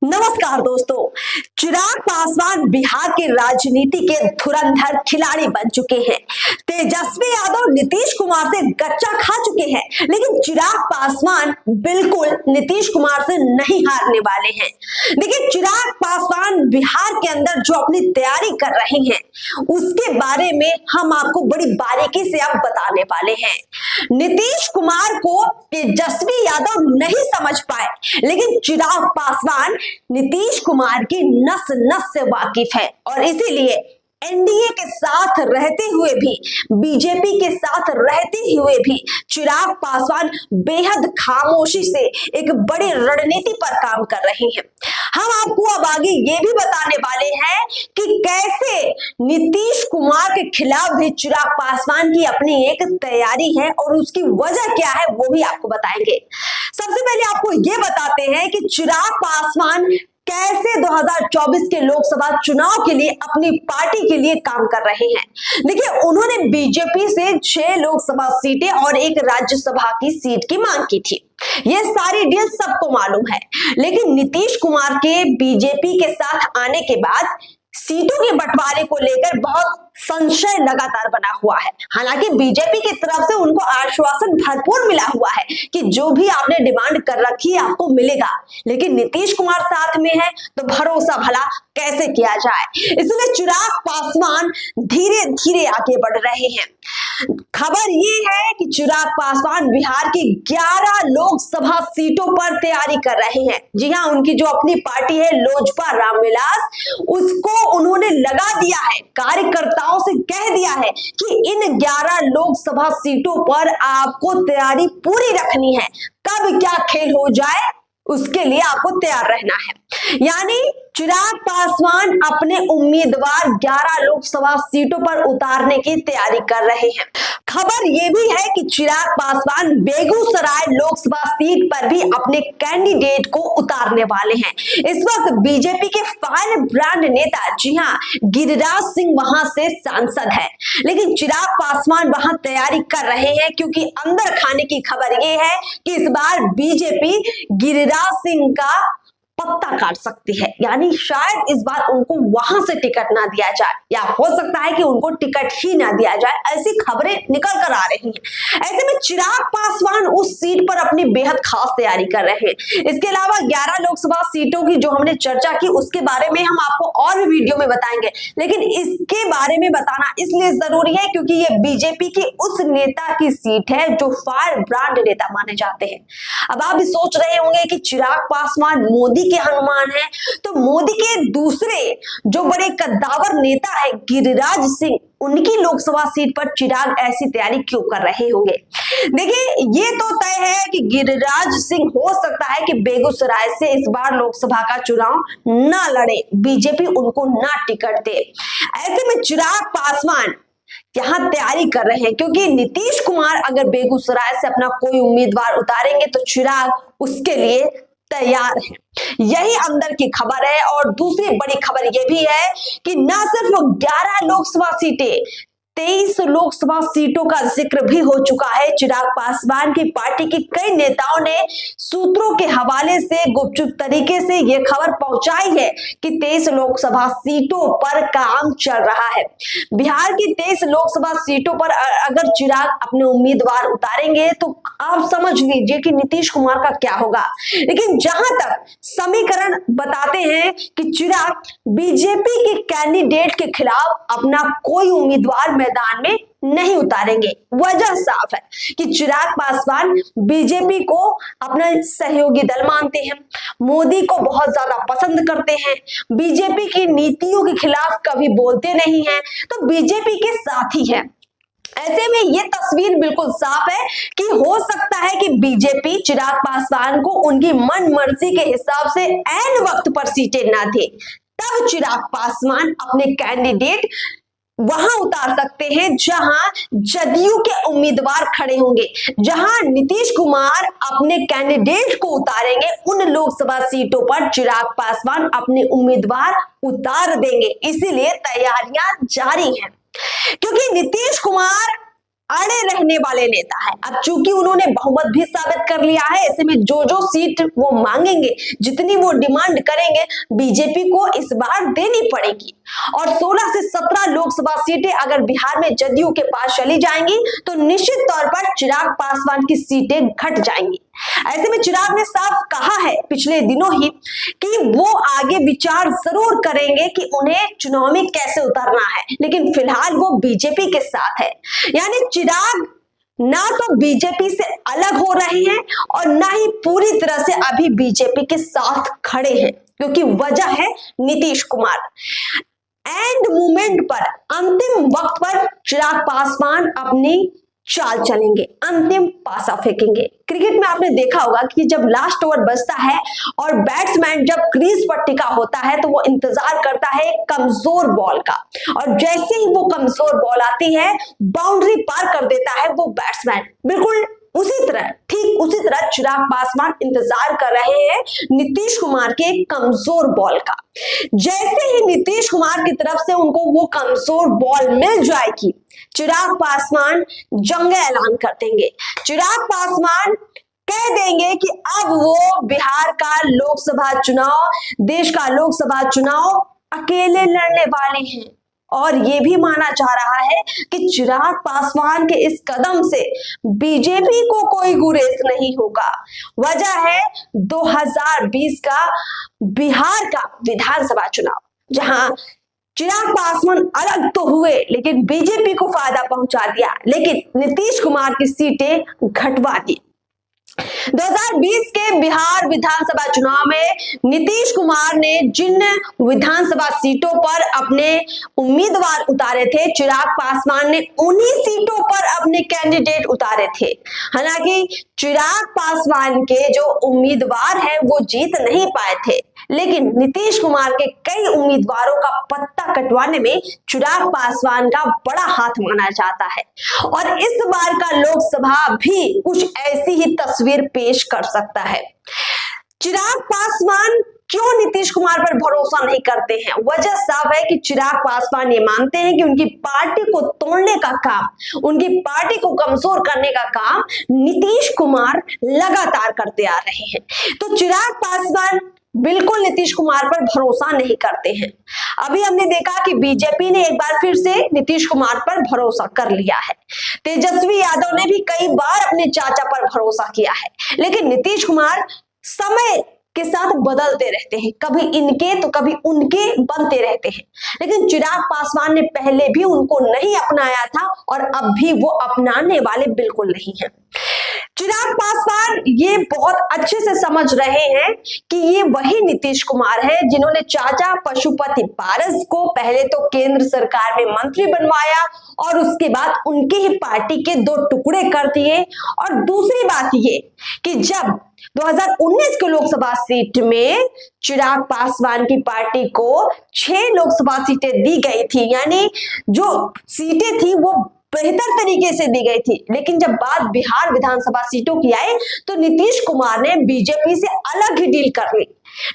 नमस्कार दोस्तों। चिराग पासवान बिहार के राजनीति के धुरंधर खिलाड़ी बन चुके हैं। तेजस्वी यादव नीतीश कुमार से गच्चा खा चुके हैं, लेकिन चिराग पासवान बिल्कुल नीतीश कुमार से नहीं हारने वाले हैं। देखिए, चिराग पासवान बिहार के अंदर जो अपनी तैयारी कर रहे हैं उसके बारे में हम आपको बड़ी बारीकी से अब बताने वाले हैं। नीतीश कुमार को तेजस्वी यादव नहीं समझ पाए, लेकिन चिराग पासवान नीतीश कुमार की नस नस से वाकिफ है और इसीलिए एनडीए के साथ रहते हुए भी, बीजेपी के साथ रहते हुए भी चिराग पासवान बेहद खामोशी से एक बड़ी रणनीति पर काम कर रहे हैं। हम आपको अब आगे ये भी बताने वाले हैं कि कैसे नीतीश कुमार के खिलाफ भी चिराग पासवान की अपनी एक तैयारी है और उसकी वजह क्या है वो भी आपको बताएंगे। सबसे पहले आपको ये बताते हैं कि चिराग पासवान कैसे 2024 के लोकसभा चुनाव के लिए अपनी पार्टी के लिए काम कर रहे हैं। देखिए, उन्होंने बीजेपी से 6 लोकसभा सीटें और 1 राज्यसभा की सीट की मांग की थी। ये सारी डील सबको मालूम है, लेकिन नीतीश कुमार के बीजेपी के साथ आने के बाद सीटों के बंटवारे को लेकर बहुत संशय लगातार बना हुआ है। हालांकि बीजेपी की तरफ से उनको आश्वासन भरपूर मिला हुआ है कि जो भी आपने डिमांड कर रखी है आपको मिलेगा, लेकिन नीतीश कुमार साथ में है तो भरोसा भला कैसे किया जाए। इसलिए चिराग पासवान धीरे धीरे आगे बढ़ रहे हैं। खबर ये है कि चिराग पासवान बिहार की 11 लोकसभा सीटों पर तैयारी कर रहे हैं। जी हां, उनकी जो अपनी पार्टी है लोजपा रामविलास, उसको उन्होंने लगा दिया है, कार्यकर्ताओं से कह दिया है कि इन 11 लोकसभा सीटों पर आपको तैयारी पूरी रखनी है। कब क्या खेल हो जाए उसके लिए आपको तैयार रहना है। यानी चिराग पासवान अपने उम्मीदवार 11 लोकसभा सीटों पर उतारने की तैयारी कर रहे हैं। खबर यह भी है कि चिराग पासवान बेगूसराय लोकसभा सीट पर भी अपने कैंडिडेट को उतारने वाले हैं। इस वक्त बीजेपी के फायर ब्रांड नेता, जी हां, गिरिराज सिंह वहां से सांसद है, लेकिन चिराग पासवान वहां तैयारी कर रहे हैं क्योंकि अंदर खाने की खबर यह है कि इस बार बीजेपी गिरिराज सिंह का पत्ता काट सकती है। यानी शायद इस बार उनको वहां से टिकट ना दिया जाए, या हो सकता है कि उनको टिकट ही ना दिया जाए, ऐसी खबरें निकल कर आ रही हैं। ऐसे में चिराग पासवान उस सीट पर अपनी बेहद खास तैयारी कर रहे हैं। इसके अलावा 11 लोकसभा सीटों की जो हमने चर्चा की उसके बारे में हम आपको और भी वीडियो में बताएंगे, लेकिन इसके बारे में बताना इसलिए जरूरी है क्योंकि ये बीजेपी की उस नेता की सीट है जो फायर ब्रांड नेता माने जाते हैं। अब आप भी सोच रहे होंगे कि चिराग पासवान मोदी के हनुमान है, तो मोदी के दूसरे जो बड़े कद्दावर नेता है गिरिराज सिंह, उनकी लोकसभा सीट पर चिराग ऐसी तैयारी क्यों कर रहे होंगे। देखिए, ये तो तय है कि गिरिराज सिंह हो सकता है कि बेगूसराय से इस बार लोकसभा का चुनाव ना लड़े, बीजेपी उनको ना टिकट दे। ऐसे में चिराग पासवान यहां तैयारी कर रहे हैं क्योंकि नीतीश कुमार अगर बेगूसराय से अपना कोई उम्मीदवार उतारेंगे तो चिराग उसके लिए तैयार है। यही अंदर की खबर है। और दूसरी बड़ी खबर यह भी है कि न सिर्फ 11 लोकसभा सीटें, 23 लोकसभा सीटों का जिक्र भी हो चुका है। चिराग पासवान की पार्टी के कई नेताओं ने सूत्रों के हवाले से गुपचुप तरीके से यह खबर पहुंचाई है कि 23 लोकसभा सीटों पर काम चल रहा है। बिहार की 23 लोकसभा सीटों पर अगर चिराग अपने उम्मीदवार उतारेंगे तो आप समझ लीजिए कि नीतीश कुमार का क्या होगा। लेकिन जहां तक समीकरण बताते हैं कि चिराग बीजेपी के कैंडिडेट के खिलाफ अपना कोई उम्मीदवार मैदान में नहीं उतारेंगे। वजह साफ है कि चिराग पासवान बीजेपी को अपना सहयोगी दल मानते हैं, मोदी को बहुत ज्यादा पसंद करते हैं, बीजेपी की नीतियों के खिलाफ कभी बोलते नहीं हैं, तो बीजेपी के साथी हैं। ऐसे में यह तस्वीर बिल्कुल साफ है कि हो सकता है कि बीजेपी चिराग पासवान को उनकी मन मर्जी के हिसाब से ऐन वक्त पर सीटें ना दे, तब चिराग पासवान अपने कैंडिडेट वहां उतार सकते हैं जहां जदयू के उम्मीदवार खड़े होंगे। जहां नीतीश कुमार अपने कैंडिडेट को उतारेंगे, उन लोकसभा सीटों पर चिराग पासवान अपने उम्मीदवार उतार देंगे। इसीलिए तैयारियां जारी हैं क्योंकि नीतीश कुमार अड़े रहने वाले नेता है। अब चूंकि उन्होंने बहुमत भी साबित कर लिया है, ऐसे में जो जो सीट वो मांगेंगे, जितनी वो डिमांड करेंगे, बीजेपी को इस बार देनी पड़ेगी। और 16 से 17 लोकसभा सीटें अगर बिहार में जदयू के पास चली जाएंगी तो निश्चित तौर पर चिराग पासवान की सीटें घट जाएंगी। ऐसे में चिराग ने साफ कहा है पिछले दिनों ही कि वो आगे विचार जरूर करेंगे कि उन्हें चुनाव में कैसे उतरना है, लेकिन फिलहाल वो बीजेपी के साथ है। यानी चिराग ना तो बीजेपी से अलग हो रहे हैं और ना ही पूरी तरह से अभी बीजेपी के साथ खड़े हैं, क्योंकि वजह है नीतीश कुमार। एंड मोमेंट पर, अंतिम वक्त पर चिराग पासवान अपनी चाल चलेंगे, अंतिम पासा फेंकेंगे। क्रिकेट में आपने देखा होगा कि जब लास्ट ओवर बजता है और बैट्समैन जब क्रीज पर टिका होता है तो वो इंतजार करता है कमजोर बॉल का, और जैसे ही वो कमजोर बॉल आती है, बाउंड्री पार कर देता है वो बैट्समैन। बिल्कुल उसी तरह, ठीक उसी तरह चिराग पासवान इंतजार कर रहे हैं नीतीश कुमार के कमजोर बॉल का। जैसे ही नीतीश कुमार की तरफ से उनको वो कमजोर बॉल मिल जाएगी, चिराग पासवान जंग ऐलान कर देंगे। चिराग पासवान कह देंगे कि अब वो बिहार का लोकसभा चुनाव, देश का लोकसभा चुनाव अकेले लड़ने वाले हैं। और ये भी माना जा रहा है कि चिराग पासवान के इस कदम से बीजेपी को कोई गुरेज नहीं होगा। वजह है 2020 का बिहार का विधानसभा चुनाव, जहां चिराग पासवान अलग तो हुए लेकिन बीजेपी को फायदा पहुंचा दिया, लेकिन नीतीश कुमार की सीटें घटवा दी। 2020 के बिहार विधानसभा चुनाव में नीतीश कुमार ने जिन विधानसभा सीटों पर अपने उम्मीदवार उतारे थे, चिराग पासवान ने उन्हीं सीटों पर अपने कैंडिडेट उतारे थे। हालांकि चिराग पासवान के जो उम्मीदवार हैं वो जीत नहीं पाए थे, लेकिन नीतीश कुमार के कई उम्मीदवारों का पत्ता कटवाने में चिराग पासवान का बड़ा हाथ माना जाता है। और इस बार का लोकसभा भी कुछ ऐसी ही तस्वीर पेश कर सकता है। चिराग पासवान क्यों नीतीश कुमार पर भरोसा नहीं करते हैं? वजह साफ है कि चिराग पासवान ये मानते हैं कि उनकी पार्टी को तोड़ने का काम, उनकी पार्टी को कमजोर करने का काम नीतीश कुमार लगातार करते आ रहे हैं। तो चिराग पासवान बिल्कुल नीतीश कुमार पर भरोसा नहीं करते हैं। अभी हमने देखा कि बीजेपी ने एक बार फिर से नीतीश कुमार पर भरोसा कर लिया है। तेजस्वी यादव ने भी कई बार अपने चाचा पर भरोसा किया है, लेकिन नीतीश कुमार समय के साथ बदलते रहते हैं, कभी इनके तो कभी उनके बनते रहते हैं। लेकिन चिराग पासवान ने पहले भी उनको नहीं अपनाया था और अब भी वो अपनाने वाले बिल्कुल नहीं है। चिराग पासवान ये बहुत अच्छे से समझ रहे हैं कि ये वही नीतीश कुमार है जिन्होंने चाचा पशुपति पारस को पहले तो केंद्र सरकार में मंत्री बनवाया और उसके बाद उनकी ही पार्टी के दो टुकड़े कर दिए। और दूसरी बात ये कि जब 2019 के लोकसभा सीट में चिराग पासवान की पार्टी को 6 लोकसभा सीटें दी गई थी, यानी जो सीटें थी वो बेहतर तरीके से दी गई थी, लेकिन जब बात बिहार विधानसभा सीटों की आई तो नीतीश कुमार ने बीजेपी से अलग ही डील कर ली।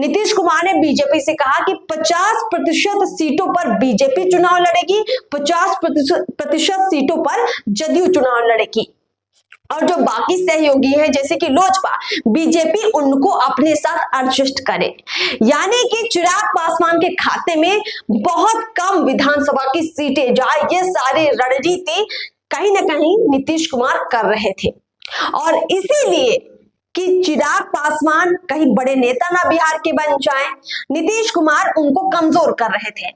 नीतीश कुमार ने बीजेपी से कहा कि 50% सीटों पर बीजेपी चुनाव लड़ेगी, 50% सीटों पर जदयू चुनाव लड़ेगी, और जो बाकी सहयोगी हैं जैसे कि लोजपा, बीजेपी उनको अपने साथ एडजस्ट करे। यानी कि चिराग पासवान के खाते में बहुत कम विधानसभा की सीटें जाए, ये सारी रणनीति कहीं ना कहीं नीतीश कुमार कर रहे थे। और इसीलिए कि चिराग पासवान कहीं बड़े नेता ना बिहार के बन जाएं, नीतीश कुमार उनको कमजोर कर रहे थे।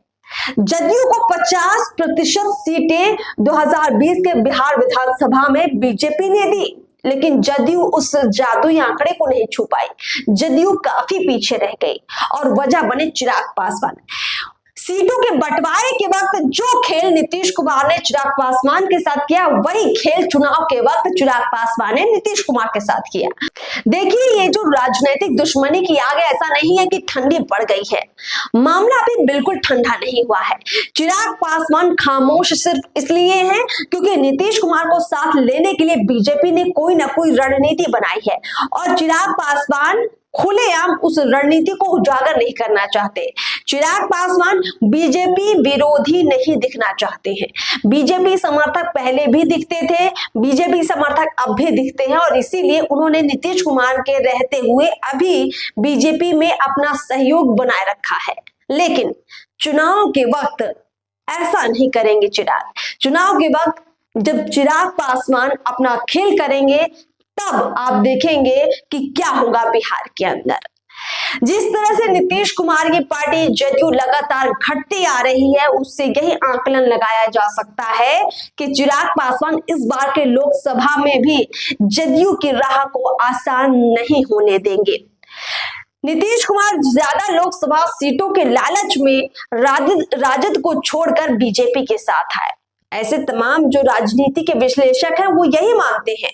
जदयू को 50% सीटें 2020 के बिहार विधानसभा में बीजेपी ने दी, लेकिन जदयू उस जादुई आंकड़े को नहीं छू पाई। जदयू काफी पीछे रह गई और वजह बने चिराग पासवान। सीटों के बंटवारे के वक्त जो खेल नीतीश कुमार ने चिराग पासवान के साथ किया, वही खेल चुनाव के वक्त चिराग पासवान ने नीतीश कुमार के साथ किया। देखिए, ये जो राजनीतिक दुश्मनी की आग है, ऐसा नहीं है कि ठंडी पड़ गई है, मामला अभी बिल्कुल ठंडा नहीं हुआ है। चिराग पासवान खामोश सिर्फ इसलिए हैं क्योंकि नीतीश कुमार को साथ लेने के लिए बीजेपी ने कोई ना कोई रणनीति बनाई है और चिराग पासवान खुलेआम उस रणनीति को उजागर नहीं करना चाहते। चिराग पासवान बीजेपी विरोधी नहीं दिखना चाहते हैं। बीजेपी समर्थक पहले भी दिखते थे, बीजेपी समर्थक अब भी दिखते हैं और इसीलिए उन्होंने नीतीश कुमार के रहते हुए अभी बीजेपी में अपना सहयोग बनाए रखा है। लेकिन चुनाव के वक्त ऐसा नहीं करेंगे चिराग। चुनाव के वक्त जब चिराग पासवान अपना खेल करेंगे तब आप देखेंगे कि क्या होगा बिहार के अंदर। जिस तरह से नीतीश कुमार की पार्टी जदयू लगातार घटती आ रही है, उससे यही आकलन लगाया जा सकता है कि चिराग पासवान इस बार के लोकसभा में भी जदयू की राह को आसान नहीं होने देंगे। नीतीश कुमार ज्यादा लोकसभा सीटों के लालच में राजद को छोड़कर बीजेपी के साथ आए। ऐसे तमाम जो राजनीति के विश्लेषक हैं वो यही मानते हैं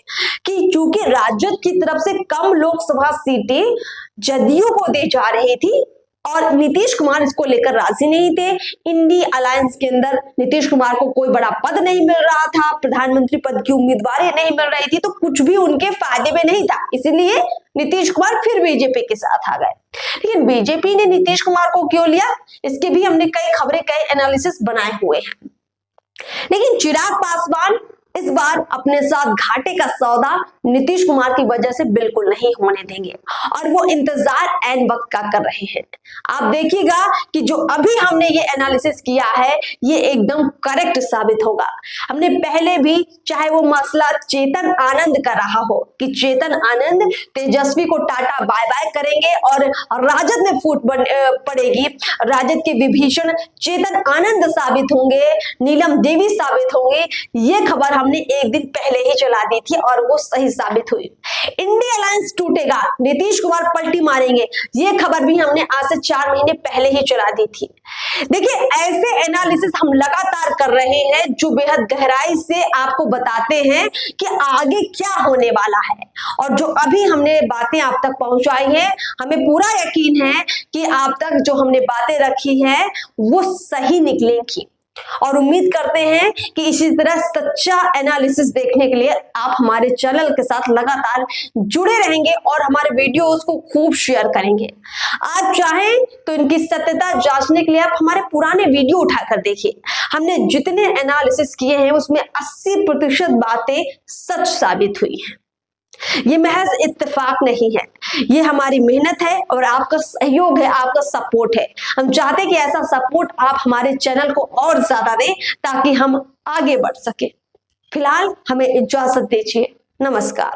कि चूंकि राजद की तरफ से कम लोकसभा सीटें जदयू को दी जा रही थी और नीतीश कुमार इसको लेकर राजी नहीं थे, इंडी अलायंस के अंदर नीतीश कुमार को कोई बड़ा पद नहीं मिल रहा था, प्रधानमंत्री पद की उम्मीदवारी नहीं मिल रही थी, तो कुछ भी उनके फायदे में नहीं था, इसीलिए नीतीश कुमार फिर बीजेपी के साथ आ गए। लेकिन बीजेपी ने नीतीश कुमार को क्यों लिया, इसके भी हमने कई खबरें, कई एनालिसिस बनाए हुए हैं। लेकिन चिराग पासवान इस बार अपने साथ घाटे का सौदा नीतीश कुमार की वजह से बिल्कुल नहीं होने देंगे और वो इंतजार ऐन वक्त का कर रहे हैं। आप देखिएगा कि जो अभी हमने ये एनालिसिस किया है ये एकदम करेक्ट साबित होगा। हमने पहले भी, चाहे वो मसला चेतन आनंद का रहा हो कि चेतन आनंद तेजस्वी को टाटा बाय बाय करेंगे और राजद में फूट पड़ेगी, राजद के विभीषण चेतन आनंद साबित होंगे, नीलम देवी साबित होंगे, ये खबर हमने एक दिन पहले ही चला दी थी और वो सही साबित हुई। इंडिया अलायंस टूटेगा, नीतीश कुमार पलटी मारेंगे, ये खबर भी हमने आज से 4 महीने पहले ही चला दी थी। देखिए ऐसे एनालिसिस हम लगातार कर रहे हैं जो बेहद गहराई से आपको बताते हैं कि आगे क्या होने वाला है और जो अभी हमने बातें आप तक पहुंचाई हैं, हमें पूरा यकीन है कि आप तक जो हमने बातें रखी है वो सही निकलेंगी और उम्मीद करते हैं कि इसी तरह सच्चा एनालिसिस देखने के लिए आप हमारे चैनल के साथ लगातार जुड़े रहेंगे और हमारे वीडियोस को खूब शेयर करेंगे। आप चाहें तो इनकी सत्यता जांचने के लिए आप हमारे पुराने वीडियो उठाकर देखिए। हमने जितने एनालिसिस किए हैं उसमें 80% बातें सच साबित हुई हैं। ये महज इत्तेफाक नहीं है, ये हमारी मेहनत है और आपका सहयोग है, आपका सपोर्ट है। हम चाहते हैं कि ऐसा सपोर्ट आप हमारे चैनल को और ज्यादा दें ताकि हम आगे बढ़ सके। फिलहाल हमें इजाजत दीजिए। नमस्कार।